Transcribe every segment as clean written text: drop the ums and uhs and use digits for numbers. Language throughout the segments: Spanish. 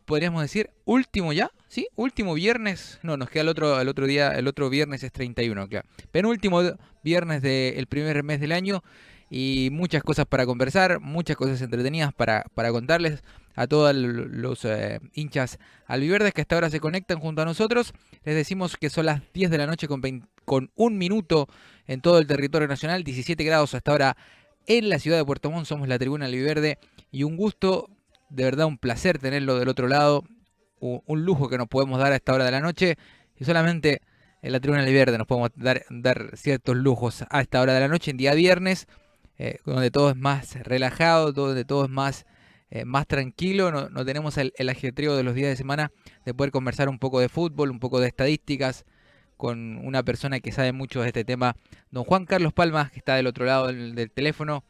podríamos decir, último ya, ¿sí? Último viernes, no, nos queda el otro día, el otro viernes es 31, claro. Penúltimo viernes del primer mes del año y muchas cosas para conversar, muchas cosas entretenidas para contarles a todos los hinchas albiverdes que hasta ahora se conectan junto a nosotros. Les decimos que son las 10 de la noche con un minuto en todo el territorio nacional, 17 grados hasta ahora en la ciudad de Puerto Montt. Somos la Tribuna Albiverde y un gusto, de verdad un placer tenerlo del otro lado, un lujo que nos podemos dar a esta hora de la noche y solamente en la Tribuna Albiverde nos podemos dar ciertos lujos a esta hora de la noche, en día viernes, donde todo es más relajado, donde todo es más tranquilo, no tenemos el ajetreo de los días de semana de poder conversar un poco de fútbol, un poco de estadísticas con una persona que sabe mucho de este tema, don Juan Carlos Palmas, que está del otro lado del teléfono.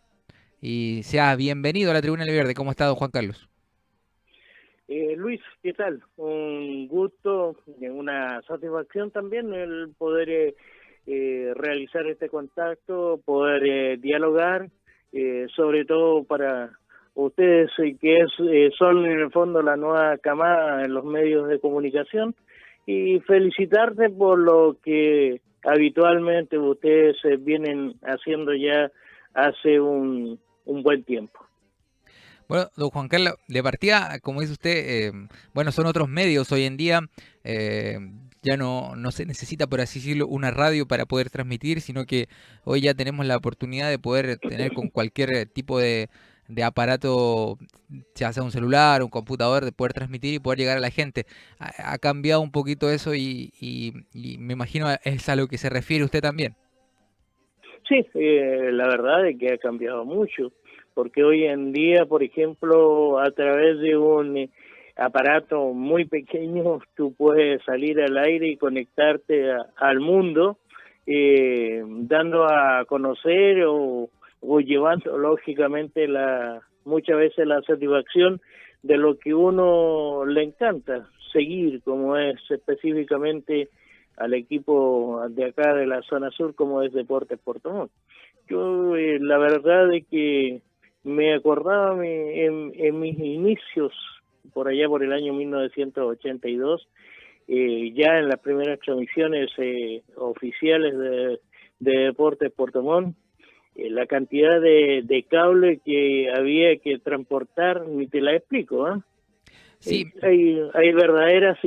Y sea bienvenido a la Tribuna del Verde. ¿Cómo está, don Juan Carlos? Luis, ¿qué tal? Un gusto y una satisfacción también el poder realizar este contacto, poder dialogar, sobre todo para ustedes son en el fondo la nueva camada en los medios de comunicación, y felicitarte por lo que habitualmente ustedes vienen haciendo ya hace un buen tiempo. Bueno, don Juan Carlos, de partida, como dice usted, bueno, son otros medios hoy en día. eh, ya no se necesita, por así decirlo, una radio para poder transmitir, sino que hoy ya tenemos la oportunidad de poder tener con cualquier tipo de aparato, ya sea un celular, un computador, de poder transmitir y poder llegar a la gente. Ha cambiado un poquito eso y me imagino es a lo que se refiere usted también. Sí, la verdad es que ha cambiado mucho, porque hoy en día, por ejemplo, a través de un aparato muy pequeño, tú puedes salir al aire y conectarte al mundo, dando a conocer o llevando, lógicamente, muchas veces la satisfacción de lo que uno le encanta seguir, como es específicamente al equipo de acá de la zona sur, como es Deportes Puerto Montt. Yo la verdad es que me acordaba en mis inicios, por allá por el año 1982, ya en las primeras transmisiones oficiales de Deportes Puerto Montt, la cantidad de cable que había que transportar, ni te la explico, ¿eh? Sí, Hay verdaderas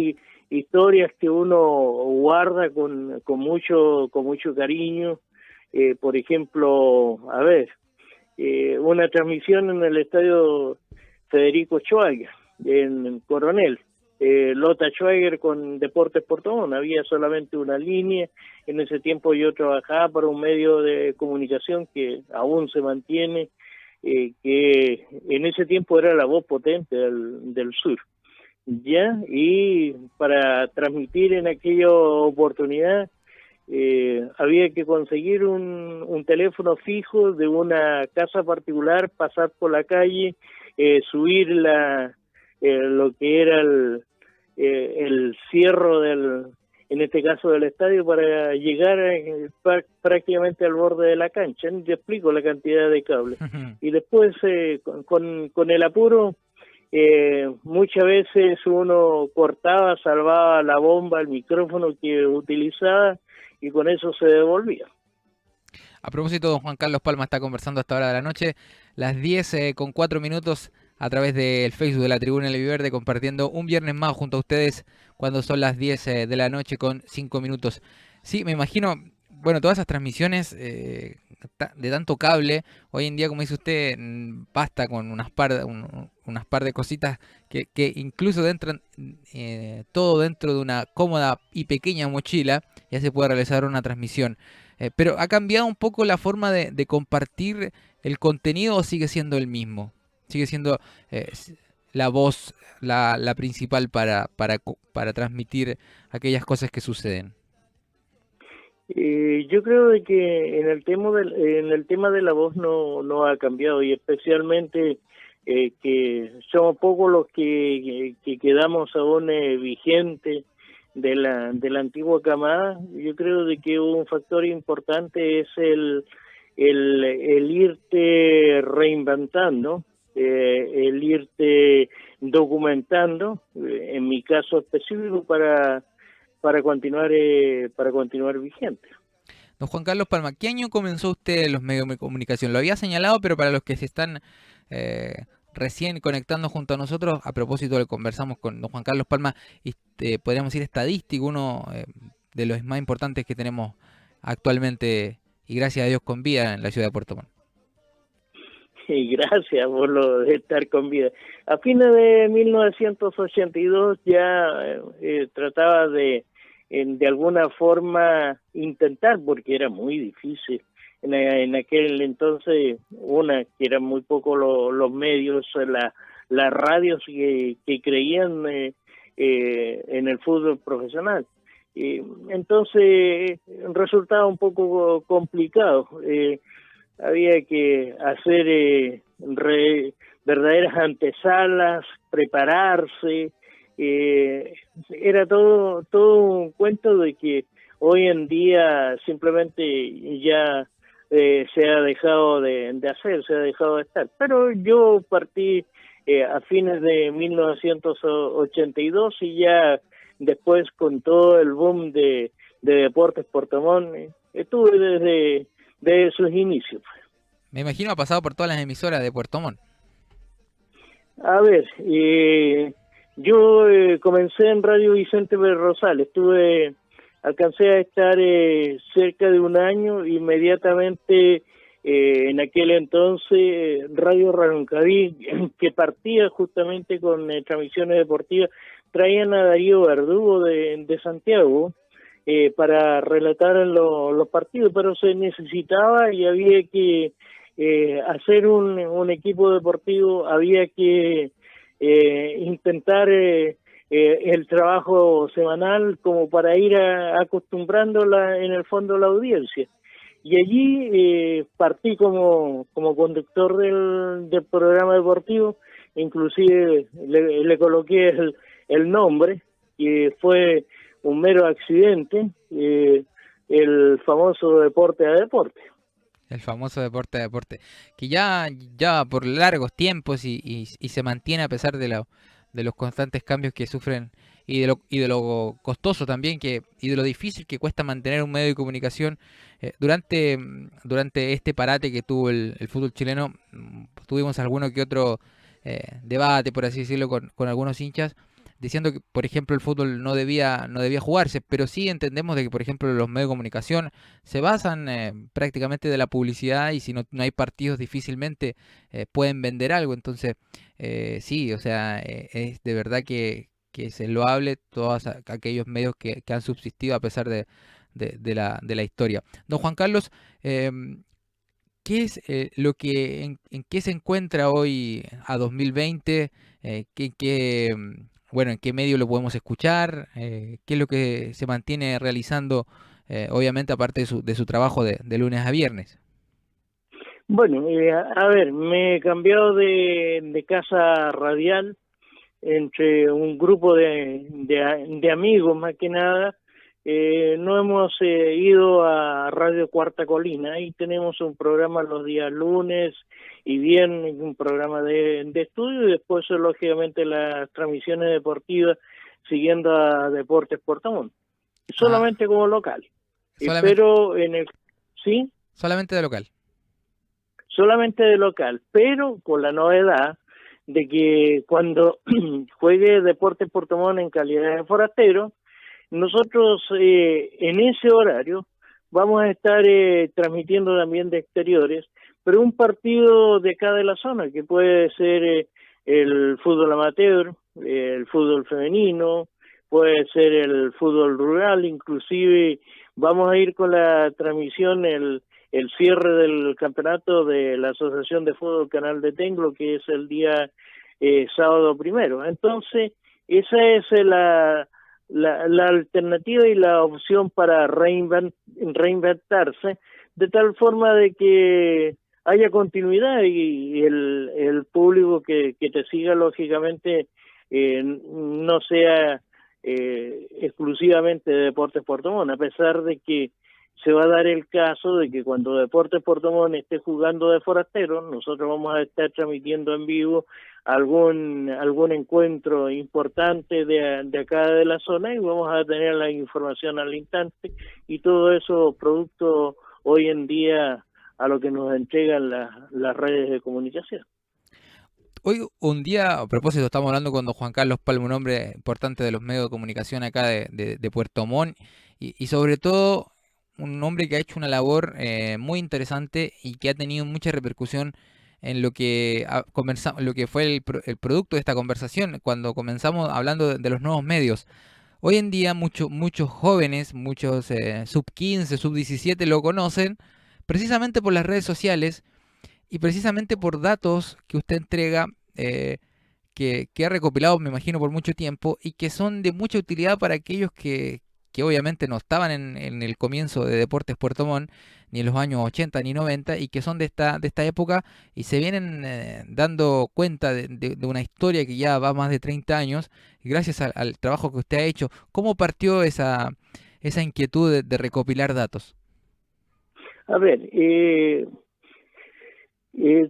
historias que uno guarda con mucho cariño. Por ejemplo, a ver, una transmisión en el estadio Federico Schwager, en Coronel. Lota Schwager con Deportes Puerto Montt. Había solamente una línea. En ese tiempo yo trabajaba para un medio de comunicación que aún se mantiene, que en ese tiempo era la voz potente del sur. Ya, y para transmitir en aquella oportunidad había que conseguir un teléfono fijo de una casa particular, pasar por la calle, subir lo que era el cierro en este caso del estadio, para llegar prácticamente al borde de la cancha. Te explico la cantidad de cables. Y después, con el apuro, muchas veces uno cortaba, salvaba la bomba, el micrófono que utilizaba, y con eso se devolvía. a propósito, don Juan Carlos Palma está conversando hasta hora de la noche, las 10 con 4 minutos a través del Facebook de la Tribuna del Verde, compartiendo un viernes más junto a ustedes cuando son las 10 de la noche con 5 minutos. Sí, me imagino, bueno, todas esas transmisiones de tanto cable, hoy en día, como dice usted, basta con unas par de cositas que incluso entran todo dentro de una cómoda y pequeña mochila, ya se puede realizar una transmisión. Pero ¿ha cambiado un poco la forma de compartir el contenido o sigue siendo el mismo? Sigue siendo la voz la principal para transmitir aquellas cosas que suceden. Yo creo de que en el tema de la voz no ha cambiado, y especialmente que somos pocos los que quedamos aún vigentes de la antigua camada. Yo creo de que un factor importante es el irte reinventando, el irte documentando, en mi caso específico, para continuar vigente. Don Juan Carlos Palma, ¿qué año comenzó usted en los medios de comunicación? Lo había señalado, pero para los que se están recién conectando junto a nosotros, a propósito de conversamos con don Juan Carlos Palma, podríamos decir estadístico, uno de los más importantes que tenemos actualmente, y gracias a Dios con vida en la ciudad de Puerto Montt. Y gracias por lo de estar con vida. A fines de 1982 ya trataba de alguna forma intentar, porque era muy difícil. En aquel entonces, que eran muy pocos los medios, las radios que creían en el fútbol profesional. Entonces resultaba un poco complicado. Había que hacer verdaderas antesalas, prepararse. Era todo un cuento de que hoy en día simplemente ya se ha dejado de hacer, se ha dejado de estar. Pero yo partí a fines de 1982 y ya después, con todo el boom de Deportes Puerto Montt, estuve desde sus inicios. Me imagino ha pasado por todas las emisoras de Puerto Montt. A ver, yo comencé en Radio Vicente Pérez Rosales, alcancé a estar cerca de un año. Inmediatamente en aquel entonces Radio Raroncaví, que partía justamente con transmisiones deportivas, traían a Darío Verdugo de Santiago para relatar los partidos, pero se necesitaba y había que hacer un equipo deportivo, había que intentar el trabajo semanal como para ir acostumbrando en el fondo la audiencia. Y allí partí como conductor del programa deportivo, inclusive le coloqué el nombre, que fue un mero accidente, el famoso Deporte a Deporte. El famoso Deporte a Deporte, que ya por largos tiempos y se mantiene a pesar de los constantes cambios que sufren y de lo costoso también y de lo difícil que cuesta mantener un medio de comunicación. Durante este parate que tuvo el fútbol chileno, tuvimos alguno que otro debate, por así decirlo, con algunos hinchas, diciendo que, por ejemplo, el fútbol no debía jugarse, pero sí entendemos de que, por ejemplo, los medios de comunicación se basan prácticamente de la publicidad, y si no hay partidos difícilmente pueden vender algo. Entonces, sí, o sea, es de verdad que es loable todos aquellos medios que han subsistido a pesar de la historia. Don Juan Carlos, ¿qué es lo que en qué se encuentra hoy a 2020? Bueno, ¿en qué medio lo podemos escuchar? ¿Qué es lo que se mantiene realizando, obviamente, aparte de su trabajo de lunes a viernes? Bueno, a ver, me he cambiado de casa radial entre un grupo de amigos, más que nada. No hemos ido a Radio Cuarta Colina. Ahí tenemos un programa los días lunes y viernes, un programa de estudio, y después lógicamente las transmisiones deportivas siguiendo a Deportes Puerto Montt, solamente como local. Pero ¿sí? Solamente de local. Solamente de local, pero con la novedad de que cuando juegue Deportes Puerto Montt en calidad de forastero, nosotros en ese horario vamos a estar transmitiendo también de exteriores, pero un partido de acá de la zona, que puede ser el fútbol amateur, el fútbol femenino, puede ser el fútbol rural. Inclusive vamos a ir con la transmisión, el cierre del campeonato de la Asociación de Fútbol Canal de Tenglo, que es el día sábado 1. Entonces, esa es la alternativa y la opción para reinventarse, de tal forma de que haya continuidad y el público que te siga, lógicamente, no sea exclusivamente de Deportes Puerto Montt, a pesar de que se va a dar el caso de que cuando Deportes Puerto Montt esté jugando de forastero, nosotros vamos a estar transmitiendo en vivo algún encuentro importante de acá de la zona y vamos a tener la información al instante y todo eso producto hoy en día a lo que nos entregan las redes de comunicación. Hoy, un día, a propósito, estamos hablando con don Juan Carlos Palma, un hombre importante de los medios de comunicación acá de Puerto Montt, y sobre todo un hombre que ha hecho una labor muy interesante y que ha tenido mucha repercusión en lo que lo que fue el producto de esta conversación, cuando comenzamos hablando de los nuevos medios. Hoy en día muchos jóvenes, muchos sub 15, sub 17 lo conocen precisamente por las redes sociales y precisamente por datos que usted entrega, que ha recopilado, me imagino, por mucho tiempo y que son de mucha utilidad para aquellos que obviamente no estaban en el comienzo de Deportes Puerto Montt, ni en los años 80 ni 90, y que son de esta época y se vienen dando cuenta de una historia que ya va más de 30 años, y gracias al trabajo que usted ha hecho. ¿Cómo partió esa inquietud de recopilar datos? A ver,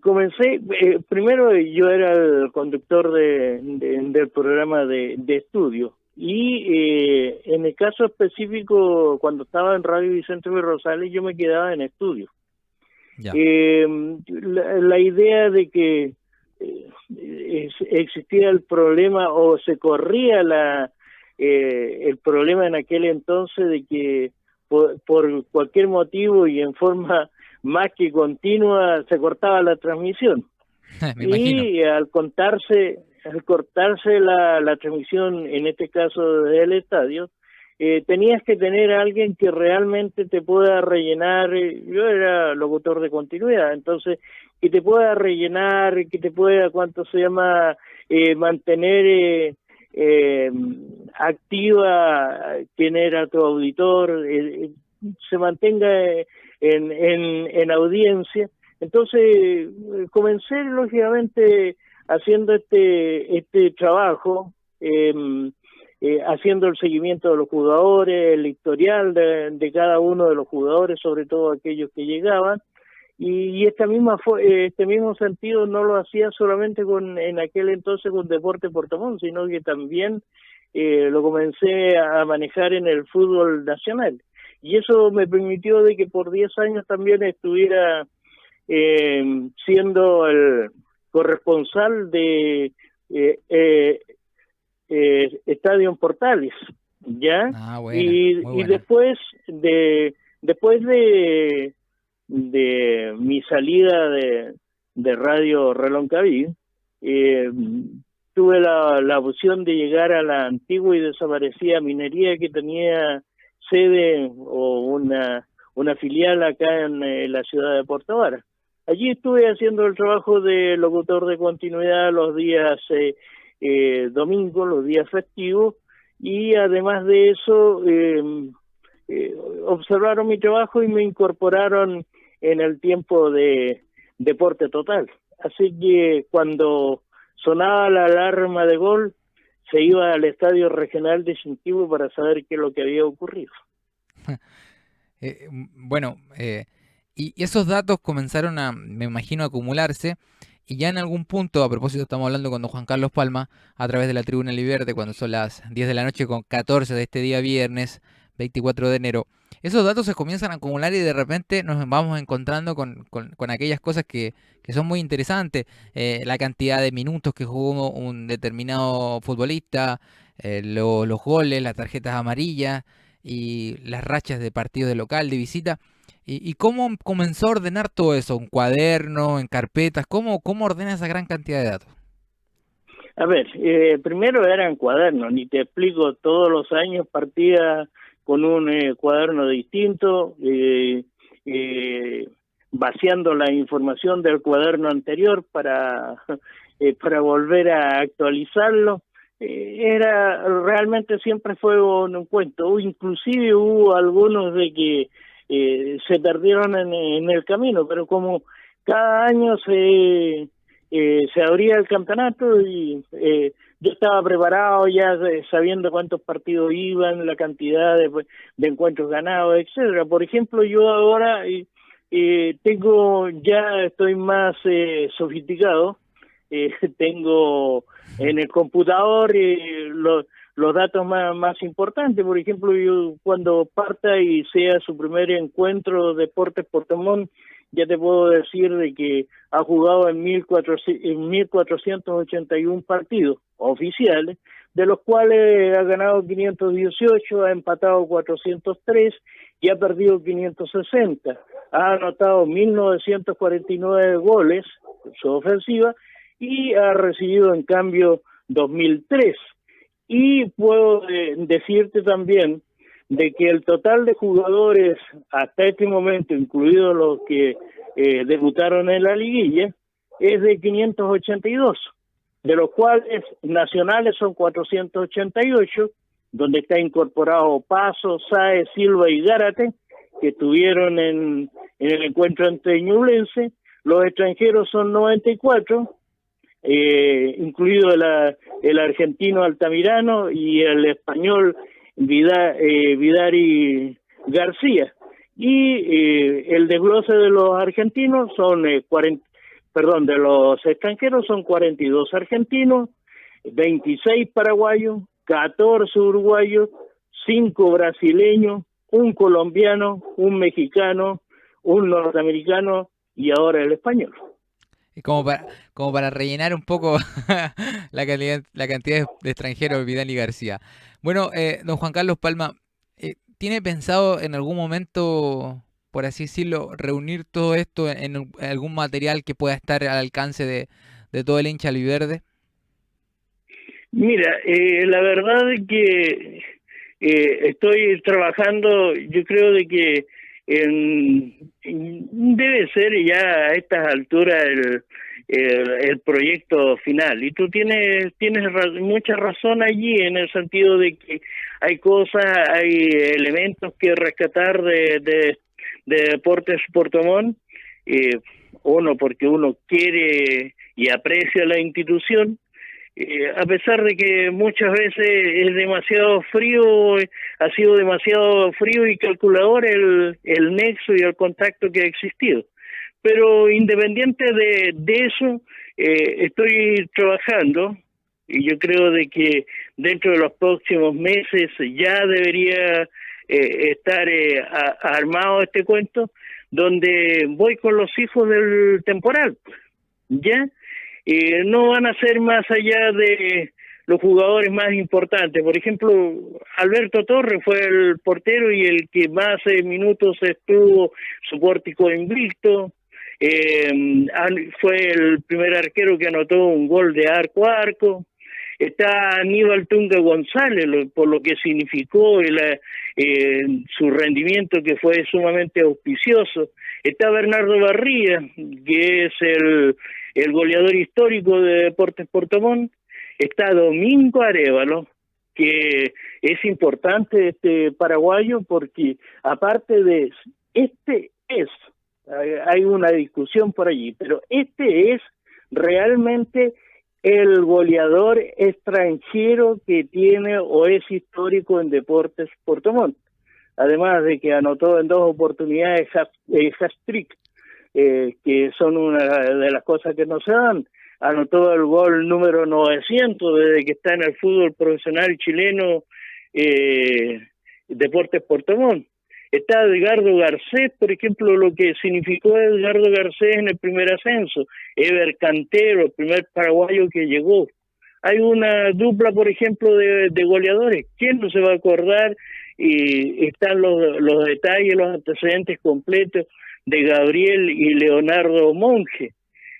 comencé, primero yo era el conductor del programa de estudio y en el caso específico, cuando estaba en Radio Vicente de Rosales, yo me quedaba en estudio. Ya. La idea de que existía el problema o se corría el problema en aquel entonces de que por cualquier motivo y en forma más que continua se cortaba la transmisión. Me imagino. Y al cortarse la transmisión, en este caso del estadio, tenías que tener a alguien que realmente te pueda rellenar. Yo era locutor de continuidad, entonces que te pueda rellenar, que te pueda, mantener activa quien era tu auditor, se mantenga en audiencia. Entonces comencé lógicamente haciendo este trabajo, haciendo el seguimiento de los jugadores, el historial de cada uno de los jugadores, sobre todo aquellos que llegaban, y este mismo sentido no lo hacía solamente en aquel entonces con Deportes Puerto Montt, sino que también lo comencé a manejar en el fútbol nacional. Y eso me permitió de que por 10 años también estuviera siendo el corresponsal de Estadio en Portales, ¿ya? Buena, y después de mi salida de Radio Reloncaví, tuve la opción de llegar a la antigua y desaparecida minería que tenía sede o una filial acá en la ciudad de Puerto Vara. Allí estuve haciendo el trabajo de locutor de continuidad los días domingos, los días festivos, y además de eso observaron mi trabajo y me incorporaron en el tiempo de Deporte Total. Así que cuando sonaba la alarma de gol, se iba al Estadio Regional de Chinquihue para saber qué es lo que había ocurrido. Bueno, y esos datos comenzaron me imagino, a acumularse, y ya en algún punto, a propósito, estamos hablando con don Juan Carlos Palma, a través de la Tribuna Liberte, cuando son las 10 de la noche con 14 de este día viernes, 24 de enero, esos datos se comienzan a acumular y de repente nos vamos encontrando con aquellas cosas que son muy interesantes. La cantidad de minutos que jugó un determinado futbolista, los goles, las tarjetas amarillas y las rachas de partido de local, de visita. ¿Y cómo comenzó a ordenar todo eso? ¿Un cuaderno, en carpetas? ¿Cómo ordena esa gran cantidad de datos? A ver, primero eran cuadernos, ni te explico, todos los años partía con un cuaderno distinto, vaciando la información del cuaderno anterior para volver a actualizarlo. Realmente siempre fue un cuento, o inclusive hubo algunos de que se perdieron en el camino, pero como cada año se abría el campeonato y yo estaba preparado ya sabiendo cuántos partidos iban, la cantidad de encuentros ganados, etcétera. Por ejemplo, yo ahora estoy más sofisticado, tengo en el computador los datos más importantes. Por ejemplo, yo cuando parta y sea su primer encuentro Deportes Puerto Montt, ya te puedo decir de que ha jugado en 1.481 partidos oficiales, de los cuales ha ganado 518, ha empatado 403 y ha perdido 560. Ha anotado 1.949 goles, su ofensiva, y ha recibido en cambio 2.003. Y puedo decirte también de que el total de jugadores hasta este momento, incluidos los que debutaron en la liguilla, es de 582, de los cuales nacionales son 488, donde está incorporado Paso, Sáez, Silva y Gárate, que estuvieron en el encuentro ante Ñublense. Los extranjeros son 94, incluido el argentino Altamirano y el español Vidari García. Y el desglose de los argentinos son de los extranjeros son 42 argentinos, 26 paraguayos, 14 uruguayos, 5 brasileños, un colombiano, un mexicano, un norteamericano y ahora el español. Como para rellenar un poco la cantidad de extranjeros Vidal y García. Bueno, don Juan Carlos Palma, ¿tiene pensado en algún momento, por así decirlo, reunir todo esto en algún material que pueda estar al alcance de todo el hincha albiverde? Mira, la verdad es que estoy trabajando, yo creo de que debe ser ya a estas alturas el proyecto final, y tú tienes mucha razón allí, en el sentido de que hay elementos que rescatar de Deportes Puerto Montt, uno porque uno quiere y aprecia la institución, a pesar de que muchas veces es demasiado frío, ha sido demasiado frío y calculador el nexo y el contacto que ha existido. Pero independiente de eso, estoy trabajando, y yo creo de que dentro de los próximos meses ya debería estar armado este cuento, donde voy con los hijos del temporal, ¿ya? No van a ser más allá de los jugadores más importantes. Por ejemplo, Alberto Torres fue el portero y el que más minutos estuvo, su pórtico invicto. Fue el primer arquero que anotó un gol de arco a arco. Está Aníbal Tunga González, por lo que significó su rendimiento, que fue sumamente auspicioso. Está Bernardo Barría, que es el goleador histórico de Deportes Puerto Montt. Está Domingo Arévalo, que es importante este paraguayo, porque aparte de hay una discusión por allí, pero este es realmente el goleador extranjero que tiene o es histórico en Deportes Puerto Montt, además de que anotó en 2 oportunidades hat-trick, que son una de las cosas que no se dan. Anotó el gol número 900 desde que está en el fútbol profesional chileno, Deportes Puerto Montt. Está Edgardo Garcés, por ejemplo, lo que significó Edgardo Garcés en el primer ascenso. Ever Cantero, el primer paraguayo que llegó. Hay una dupla, por ejemplo, de goleadores. ¿Quién no se va a acordar? Y están los detalles, los antecedentes completos de Gabriel y Leonardo Monge.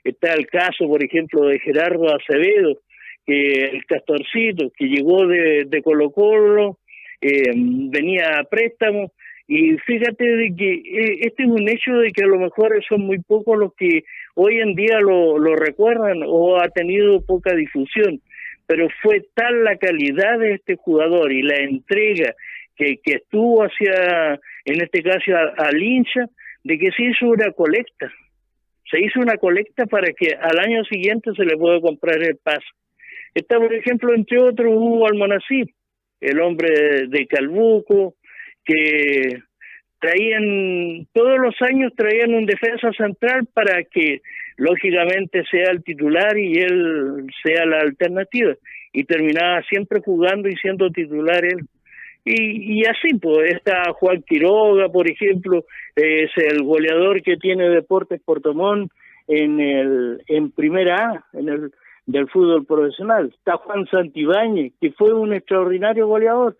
Está el caso, por ejemplo, de Gerardo Acevedo, el Castorcito, que llegó de Colo-Colo, venía a préstamo. Y fíjate de que este es un hecho de que a lo mejor son muy pocos los que hoy en día lo recuerdan, o ha tenido poca difusión, pero fue tal la calidad de este jugador y la entrega que estuvo en este caso al hincha, de que se hizo una colecta para que al año siguiente se le pueda comprar el pase. Está, por ejemplo, entre otros, Hugo Almonacid, el hombre de Calbuco, que todos los años traían un defensa central para que lógicamente sea el titular y él sea la alternativa. Y terminaba siempre jugando y siendo titular él. Y así, pues, está Juan Quiroga, por ejemplo, es el goleador que tiene Deportes Puerto Montt en Primera A, del fútbol profesional. Está Juan Santibáñez, que fue un extraordinario goleador.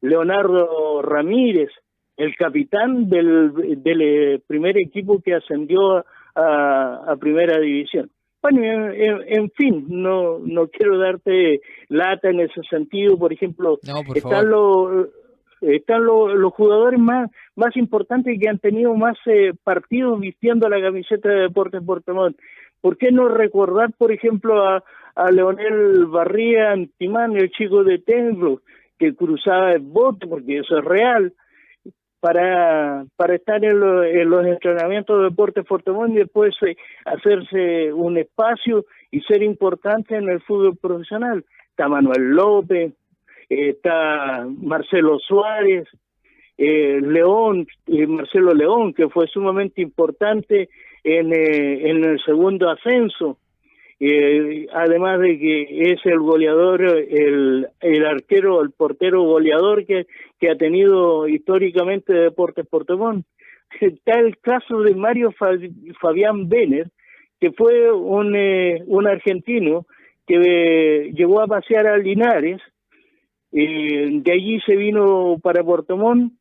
Leonardo Ramírez, el capitán del primer equipo que ascendió a Primera División. Bueno, en fin, no quiero darte lata en ese sentido. Por ejemplo, No, por favor. están los jugadores más importantes que han tenido más partidos vistiendo la camiseta de Deportes Puerto Montt. ¿Por qué no recordar, por ejemplo, a Leonel Barría Antimán, el chico de Templo, que cruzaba el bote, porque eso es real, para estar en los entrenamientos de Deportes Puerto Montt y después hacerse un espacio y ser importante en el fútbol profesional? Está Manuel López, está Marcelo Suárez, Marcelo León, que fue sumamente importante en el segundo ascenso. Además de que es el goleador, el arquero, el portero goleador que ha tenido históricamente Deportes Puerto Montt. Está el caso de Mario Fabián Benner, que fue un argentino que llegó a pasear a Linares, de allí se vino para Puerto Montt.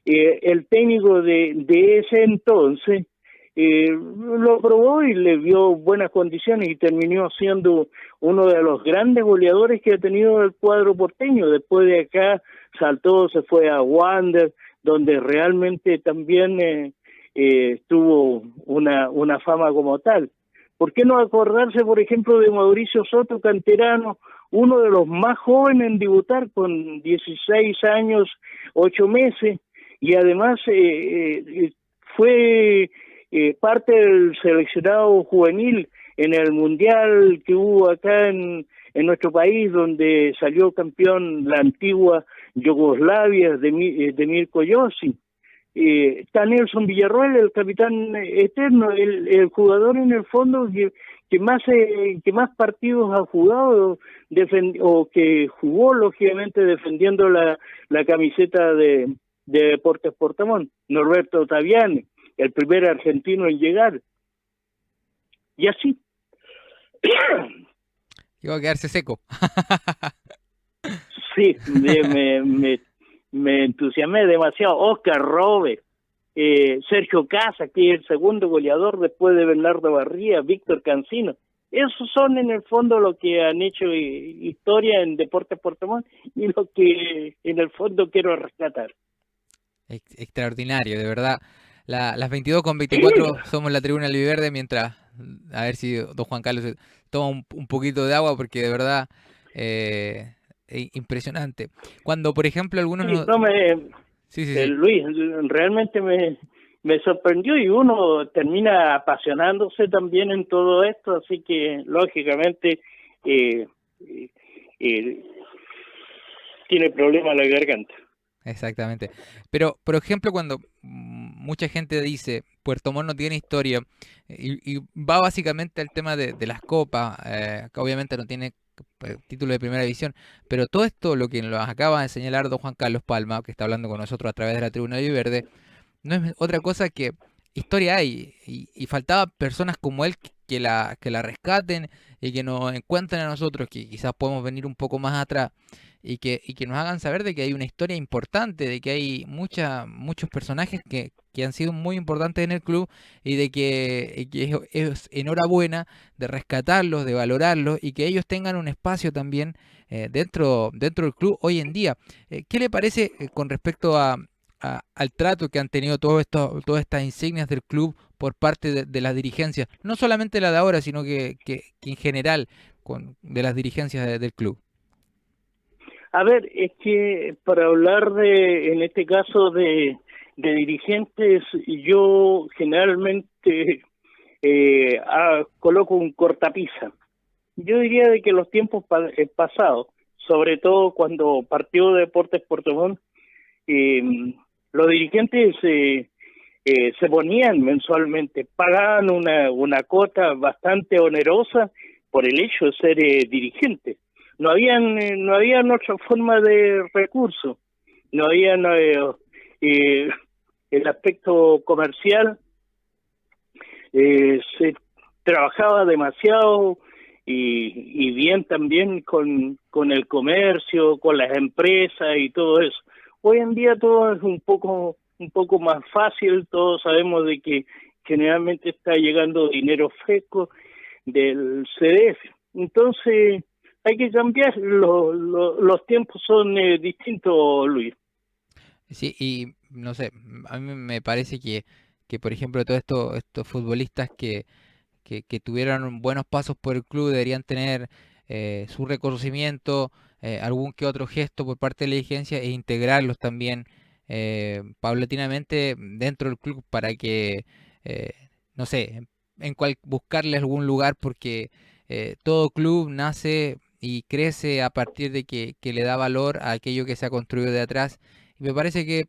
El técnico de ese entonces lo probó y le vio buenas condiciones y terminó siendo uno de los grandes goleadores que ha tenido el cuadro porteño. Después de acá saltó, se fue a Wander, donde realmente también tuvo una fama como tal. ¿Por qué no acordarse, por ejemplo, de Mauricio Soto, canterano, uno de los más jóvenes en debutar, con 16 años, 8 meses, y además fue parte del seleccionado juvenil en el mundial que hubo acá en nuestro país, donde salió campeón la antigua Yugoslavia de Mirko Josic. Está Nelson Villarroel, el capitán eterno, el jugador en el fondo que más partidos ha jugado o que jugó lógicamente defendiendo la camiseta de Deportes Puerto Montt. Norberto Taviani, el primer argentino en llegar. Y así. Iba a quedarse seco. Sí, me entusiasmé demasiado. Oscar Robe, Sergio Casa, que es el segundo goleador después de Bernardo Barría, Víctor Cancino. Esos son en el fondo lo que han hecho historia en Deportes Puerto Montt y lo que en el fondo quiero rescatar. Extraordinario, de verdad. Las 22:24 somos la Tribuna Albiverde, mientras, a ver si don Juan Carlos toma un poquito de agua, porque de verdad impresionante. Cuando, por ejemplo, algunos... Sí, Luis, realmente me sorprendió, y uno termina apasionándose también en todo esto, así que lógicamente tiene problema la garganta. Exactamente. Pero, por ejemplo, cuando mucha gente dice Puerto Montt no tiene historia, y va básicamente al tema de las copas, que obviamente no tiene título de primera división, pero todo esto, lo que nos acaba de señalar don Juan Carlos Palma, que está hablando con nosotros a través de la Tribuna Verde, no es otra cosa que historia hay, y faltaba personas como él que la rescaten y que nos encuentren a nosotros, que quizás podemos venir un poco más atrás, y que nos hagan saber de que hay una historia importante, de que hay muchos personajes que han sido muy importantes en el club, y de que es enhorabuena de rescatarlos, de valorarlos, y que ellos tengan un espacio también dentro del club hoy en día. ¿Qué le parece con respecto al trato que han tenido todas estas insignias del club por parte de las dirigencias? No solamente la de ahora, sino que en general de las dirigencias del club. A ver, es que para hablar en este caso de dirigentes, yo generalmente coloco un cortapisa. yo diría de que los tiempos pasados, sobre todo cuando partió Deportes Puerto Montt, eh, los dirigentes se ponían mensualmente, pagaban una cuota bastante onerosa por el hecho de ser dirigentes. No habían otra forma de recurso, no habían eh, el aspecto comercial, se trabajaba demasiado y bien también con el comercio, con las empresas y todo eso. Hoy en día todo es un poco más fácil, todos sabemos de que generalmente está llegando dinero fresco del CDF. Entonces hay que cambiar, los tiempos son distintos, Luis. Sí, y no sé, a mí me parece que por ejemplo, todos estos futbolistas que tuvieron buenos pasos por el club deberían tener su reconocimiento, algún que otro gesto por parte de la dirigencia e integrarlos también paulatinamente dentro del club para que, eh, no sé, buscarle algún lugar porque todo club nace y crece a partir de que le da valor a aquello que se ha construido de atrás. Y me parece que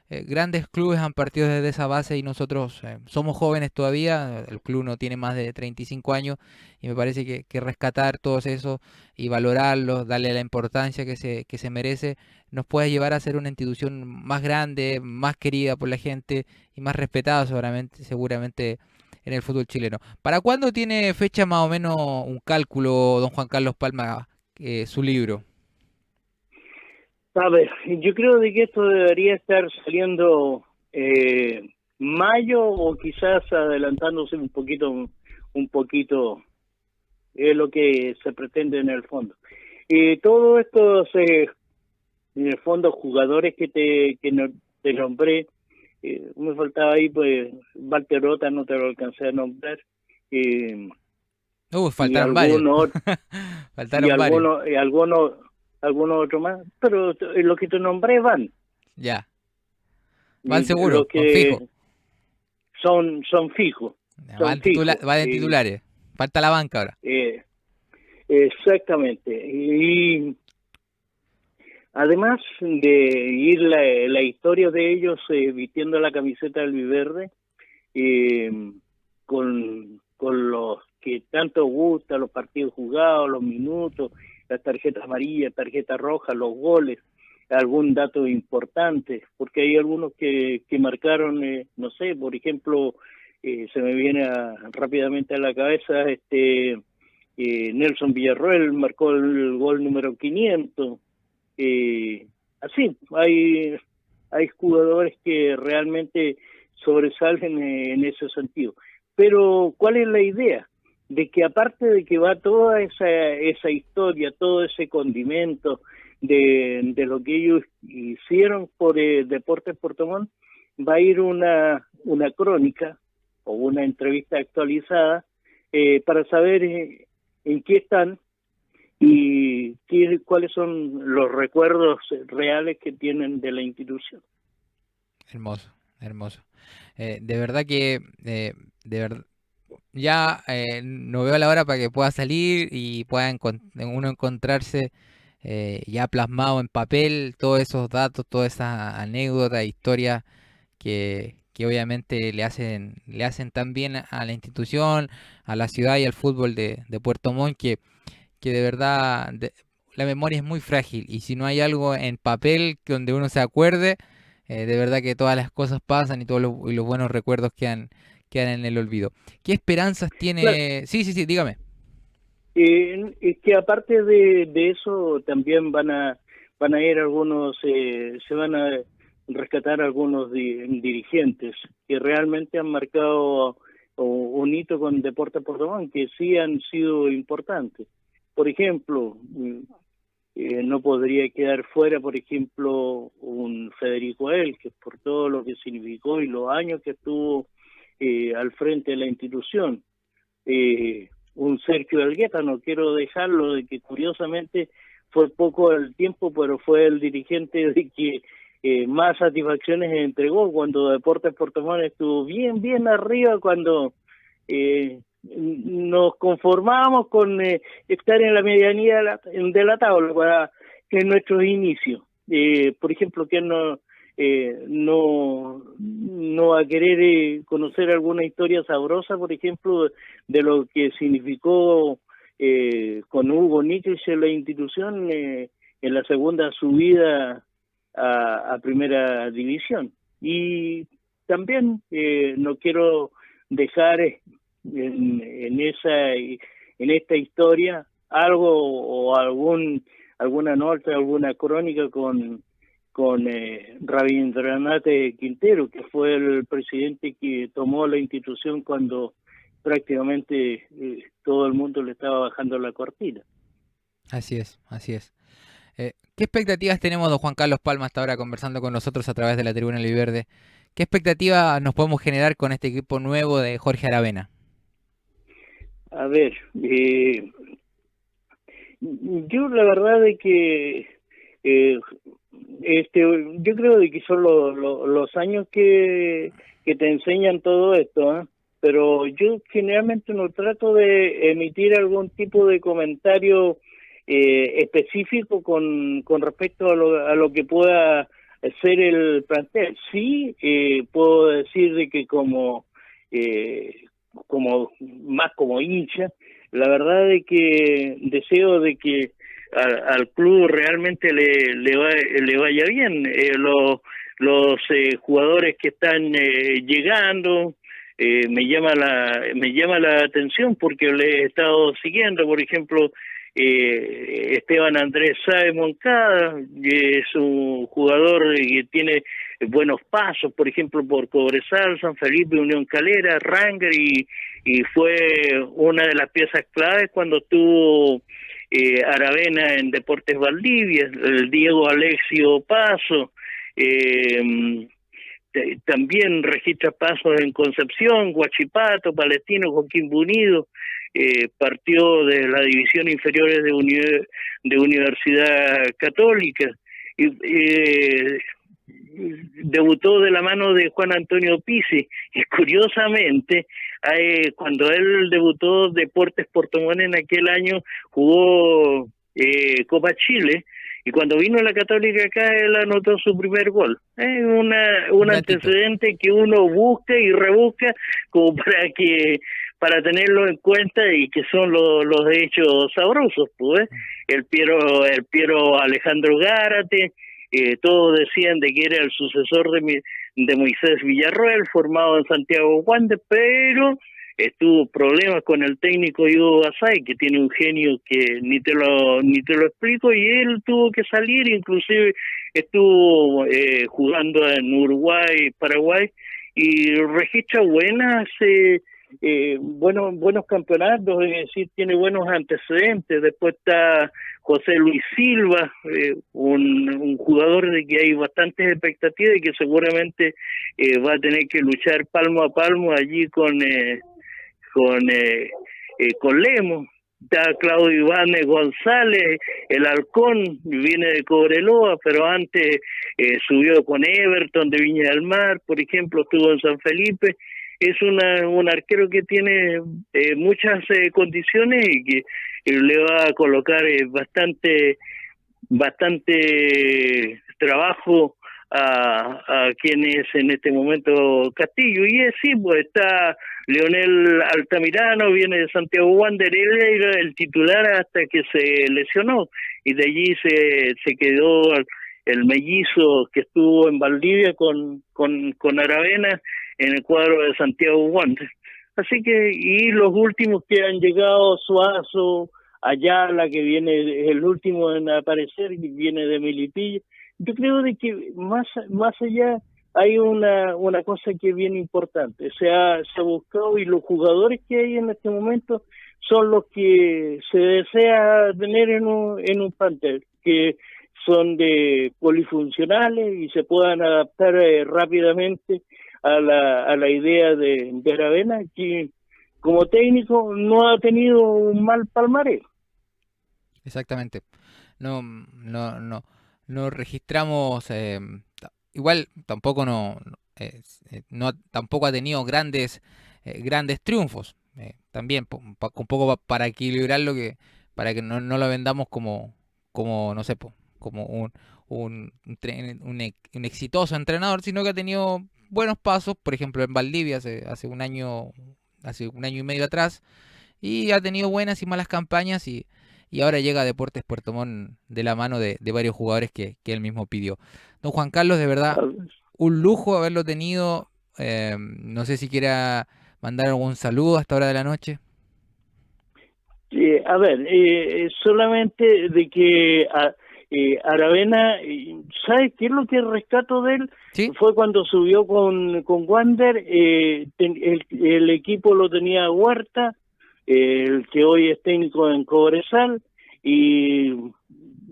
grandes clubes han partido desde esa base y nosotros somos jóvenes todavía, el club no tiene más de 35 años y me parece que rescatar todos eso y valorarlos, darle la importancia que se merece, nos puede llevar a ser una institución más grande, más querida por la gente y más respetada seguramente en el fútbol chileno. ¿Para cuándo tiene fecha más o menos un cálculo, don Juan Carlos Palma, su libro? A ver, yo creo de que esto debería estar saliendo mayo o quizás adelantándose un poquito es lo que se pretende en el fondo. Y todos estos, en el fondo, jugadores te nombré, me faltaba ahí, pues, Valterota no te lo alcancé a nombrar, eh, y Faltaron varios. algunos, y Faltaron varios. algunos otros más, pero los que te nombré van, Ya. Van y los seguro, van fijo. que son fijos, Ya, son fijos. van de titulares. Falta la banca ahora. Exactamente. Y además de ir la historia de ellos vistiendo la camiseta albiverde, eh, con los que tanto gusta, los partidos jugados, los minutos, las tarjetas amarillas, tarjetas rojas, los goles, algún dato importante, porque hay algunos que marcaron, no sé, por ejemplo, se me viene rápidamente a la cabeza Nelson Villarroel marcó el gol número 500. Así, hay jugadores que realmente sobresalen en ese sentido. Pero, ¿cuál es la idea? De que aparte de que va toda esa historia, todo ese condimento de lo que ellos hicieron por Deportes Puerto Montt, va a ir una crónica o una entrevista actualizada para saber en qué están y cuáles son los recuerdos reales que tienen de la institución. Hermoso, hermoso. De verdad que, de verdad, ya no veo la hora para que pueda salir y pueda uno encontrarse ya plasmado en papel todos esos datos, todas esas anécdotas, historias que obviamente le hacen tan bien a la institución, a la ciudad y al fútbol de Puerto Montt, que de verdad la memoria es muy frágil y si no hay algo en papel donde uno se acuerde, de verdad que todas las cosas pasan y todos y los buenos recuerdos quedan en el olvido. ¿Qué esperanzas Claro, tiene? Sí, sí, sí, dígame. es que aparte de eso también van a ir algunos, se van a rescatar algunos dirigentes que realmente han marcado un hito con Deportes Puerto Montt, que sí han sido importantes. Por ejemplo, no podría quedar fuera, por ejemplo, un Federico El, que por todo lo que significó y los años que estuvo al frente de la institución. Un Sergio Elgueta, no quiero dejarlo, de que curiosamente fue poco el tiempo, pero fue el dirigente de que más satisfacciones entregó cuando Deportes Puerto Montt estuvo bien arriba, cuando nos conformamos con estar en la medianía de la tabla para en nuestros inicios. Por ejemplo, que no va a querer conocer alguna historia sabrosa, por ejemplo, de lo que significó con Hugo Niklich en la institución en la segunda subida a primera división. Y también no quiero dejar en esta historia algo o alguna nota, alguna crónica con Rabindranath Quintero, que fue el presidente que tomó la institución cuando prácticamente todo el mundo le estaba bajando la cortina. Así es, así es. ¿Qué expectativas tenemos, don Juan Carlos Palma, hasta ahora conversando con nosotros a través de la Tribuna Albiverde? ¿Qué expectativa nos podemos generar con este equipo nuevo de Jorge Aravena? A ver, yo la verdad de que yo creo de que son los años que te enseñan todo esto, ¿eh? Pero yo generalmente no trato de emitir algún tipo de comentario específico con respecto a lo que pueda ser el plantel. Sí, puedo decir de que como más como hincha, la verdad de que deseo de que al club realmente le vaya bien. Los jugadores que están llegando me llama la atención porque le he estado siguiendo, por ejemplo, Esteban Andrés Sáez Moncada, es un jugador que tiene buenos pasos, por ejemplo, por Cobresal, San Felipe, Unión Calera, Ranger, y fue una de las piezas claves cuando estuvo Aravena en Deportes Valdivia, el Diego Alexio Paso, también registra pasos en Concepción, Huachipato, Palestino, Coquimbo Unido, partió de la división inferiores de Universidad Católica, y debutó de la mano de Juan Antonio Pizzi, y curiosamente cuando él debutó Deportes Portomón en aquel año jugó Copa Chile, y cuando vino la Católica acá él anotó su primer gol. Un antecedente que uno busca y rebusca como para tenerlo en cuenta, y que son los hechos sabrosos, pues. El Piero Alejandro Gárate, todos decían de que era el sucesor de Moisés Villarroel, formado en Santiago Wanderers, pero tuvo problemas con el técnico Hugo Basay, que tiene un genio que ni te lo explico, y él tuvo que salir, inclusive estuvo jugando en Uruguay, Paraguay, y registra buenos campeonatos, es decir, tiene buenos antecedentes. Después está José Luis Silva, un jugador de que hay bastantes expectativas y que seguramente va a tener que luchar palmo a palmo allí con Lemos. Está Claudio Iván González, el Halcón, viene de Cobreloa, pero antes subió con Everton de Viña del Mar, por ejemplo, estuvo en San Felipe. Es un arquero que tiene muchas condiciones y que le va a colocar bastante trabajo a quien es en este momento Castillo. Y sí, pues está Leonel Altamirano, viene de Santiago Wanderers, él era el titular hasta que se lesionó, y de allí se quedó el mellizo que estuvo en Valdivia con Aravena en el cuadro de Santiago Wanderers. Así que, y los últimos que han llegado, Suazo, Ayala, que viene, el último en aparecer, que viene de Melipilla. Yo creo de que más allá hay una cosa que es bien importante. Se ha buscado, y los jugadores que hay en este momento son los que se desea tener en un plantel, que son de polifuncionales y se puedan adaptar rápidamente a la idea de Aravena, que como técnico no ha tenido un mal palmarés. Exactamente. No registramos, igual tampoco tampoco ha tenido grandes triunfos. también un poco para equilibrarlo, para que no lo vendamos como no sé, como un exitoso entrenador, sino que ha tenido buenos pasos, por ejemplo en Valdivia hace un año y medio atrás, y ha tenido buenas y malas campañas, y ahora llega a Deportes Puerto Montt de la mano de varios jugadores que él mismo pidió. Don Juan Carlos, de verdad, un lujo haberlo tenido. No sé si quiera mandar algún saludo a esta hora de la noche. A ver, solamente de que Aravena, ¿sabes qué es lo que rescato de él? ¿Sí? Fue cuando subió con Wander, el equipo lo tenía Huerta, el que hoy es técnico en Cobresal, y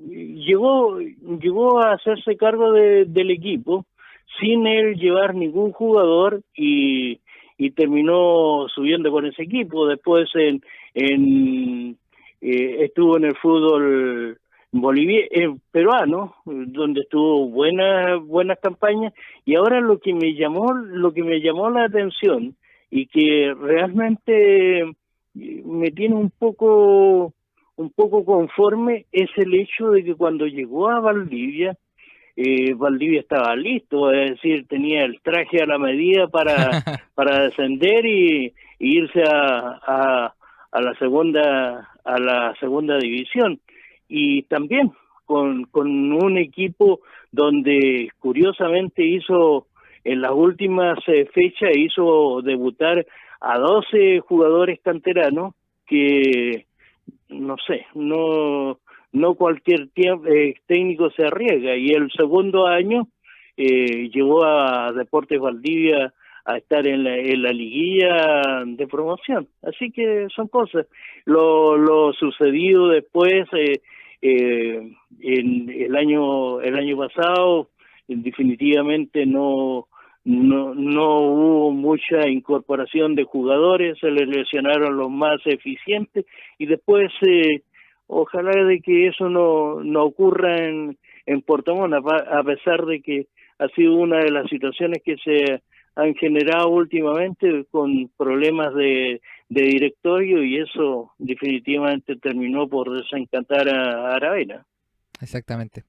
llegó a hacerse cargo del equipo sin él llevar ningún jugador y terminó subiendo con ese equipo. Después estuvo en el fútbol peruano, donde estuvo buenas campañas, y ahora lo que me llamó la atención y que realmente me tiene un poco conforme es el hecho de que cuando llegó a Valdivia, Valdivia estaba listo, es decir, tenía el traje a la medida para descender y irse a la segunda división, y también con un equipo donde curiosamente hizo en las últimas fechas hizo debutar a 12 jugadores canteranos que no sé, no cualquier técnico se arriesga, y el segundo año llevó a Deportes Valdivia a estar en la liguilla de promoción. Así que son cosas. Lo sucedido después en el año pasado, definitivamente no hubo mucha incorporación de jugadores, se les lesionaron los más eficientes, y después ojalá de que eso no ocurra en Puerto Montt, a pesar de que ha sido una de las situaciones que se han generado últimamente con problemas de directorio, y eso definitivamente terminó por desencantar a Aravena. Exactamente.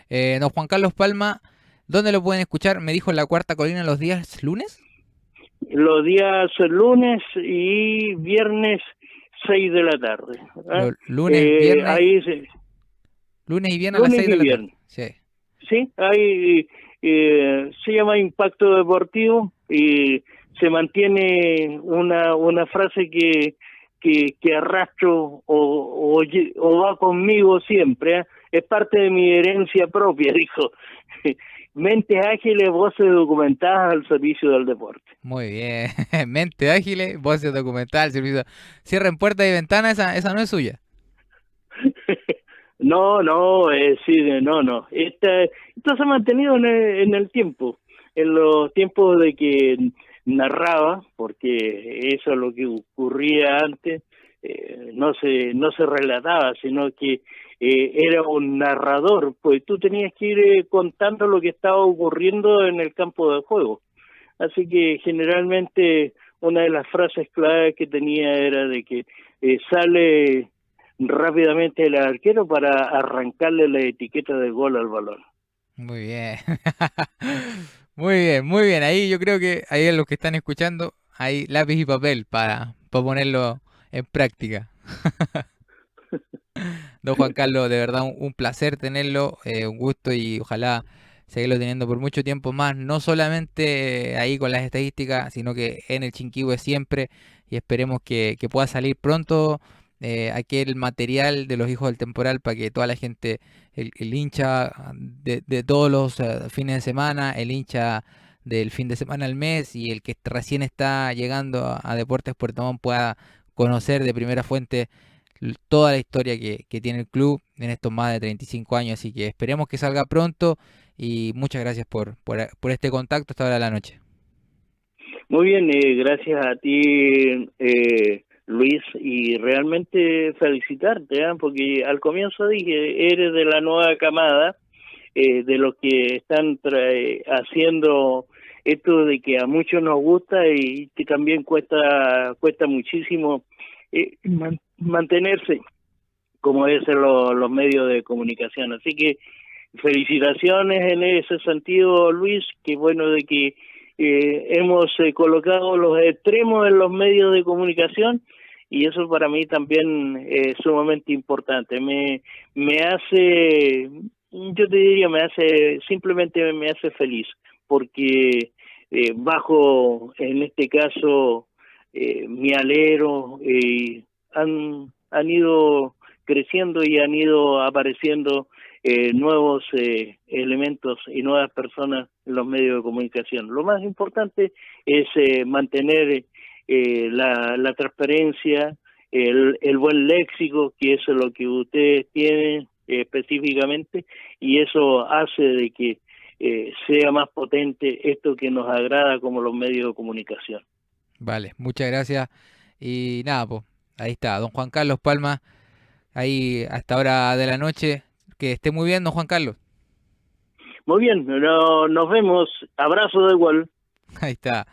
Don Juan Carlos Palma, ¿dónde lo pueden escuchar? Me dijo en la Cuarta Colina los días lunes. Los días lunes y viernes 6 de la tarde. Los lunes, viernes, Ahí lunes y viernes a las 6 de la tarde. Sí. Sí, ahí se llama Impacto Deportivo, y se mantiene una frase que arrastro o va conmigo siempre, ¿eh? Es parte de mi herencia propia, dijo. Mentes ágiles, voces documentadas al servicio del deporte. Muy bien. Mente ágiles, voces documental, servicio. Cierren puertas y ventanas, esa no es suya. No, sí, no. Esto se ha mantenido en el tiempo, en los tiempos de que narraba, porque eso es lo que ocurría antes, no se relataba, sino que era un narrador, pues tú tenías que ir contando lo que estaba ocurriendo en el campo de juego. Así que generalmente una de las frases clave que tenía era de que sale rápidamente el arquero para arrancarle la etiqueta de gol al balón. Muy bien. Muy bien, muy bien. Ahí yo creo que ahí a los que están escuchando, hay lápiz y papel para ponerlo en práctica. Don Juan Carlos, de verdad un placer tenerlo, un gusto, y ojalá seguirlo teniendo por mucho tiempo más, no solamente ahí con las estadísticas, sino que en el Chinquihue siempre, y esperemos que pueda salir pronto aquel material de los hijos del temporal para que toda la gente, el hincha de todos los fines de semana, el hincha del fin de semana al mes, y el que recién está llegando a Deportes Puerto Montt pueda conocer de primera fuente toda la historia que tiene el club en estos más de 35 años. Así que esperemos que salga pronto, y muchas gracias por este contacto esta hora de la noche. Muy bien, gracias a ti, Luis, y realmente felicitarte, porque al comienzo dije, eres de la nueva camada, de los que están haciendo esto de que a muchos nos gusta y que también cuesta muchísimo mantenerse como deben ser los medios de comunicación. Así que felicitaciones en ese sentido, Luis, que bueno de que hemos colocado los extremos en los medios de comunicación y eso para mí también es sumamente importante. Me hace, yo te diría, simplemente me hace feliz, porque bajo, en este caso, mi alero, han ido creciendo y han ido apareciendo nuevos elementos y nuevas personas en los medios de comunicación. Lo más importante es mantener la transparencia, el buen léxico, que eso es lo que ustedes tienen específicamente, y eso hace de que sea más potente esto que nos agrada como los medios de comunicación. Vale, muchas gracias. Y nada, pues, ahí está, don Juan Carlos Palma, ahí a esta hora de la noche. Que esté muy bien, don Juan Carlos. Muy bien, nos vemos. Abrazo de igual. Ahí está.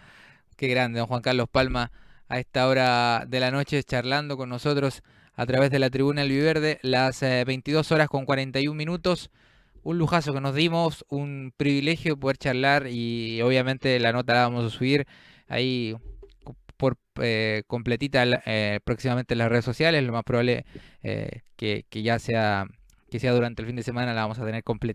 Qué grande, don Juan Carlos Palma, a esta hora de la noche charlando con nosotros a través de la tribuna Albiverde, las 22 horas con 41 minutos. Un lujazo que nos dimos, un privilegio poder charlar y obviamente la nota la vamos a subir ahí por completita próximamente en las redes sociales. Lo más probable que ya sea, que sea durante el fin de semana la vamos a tener completita.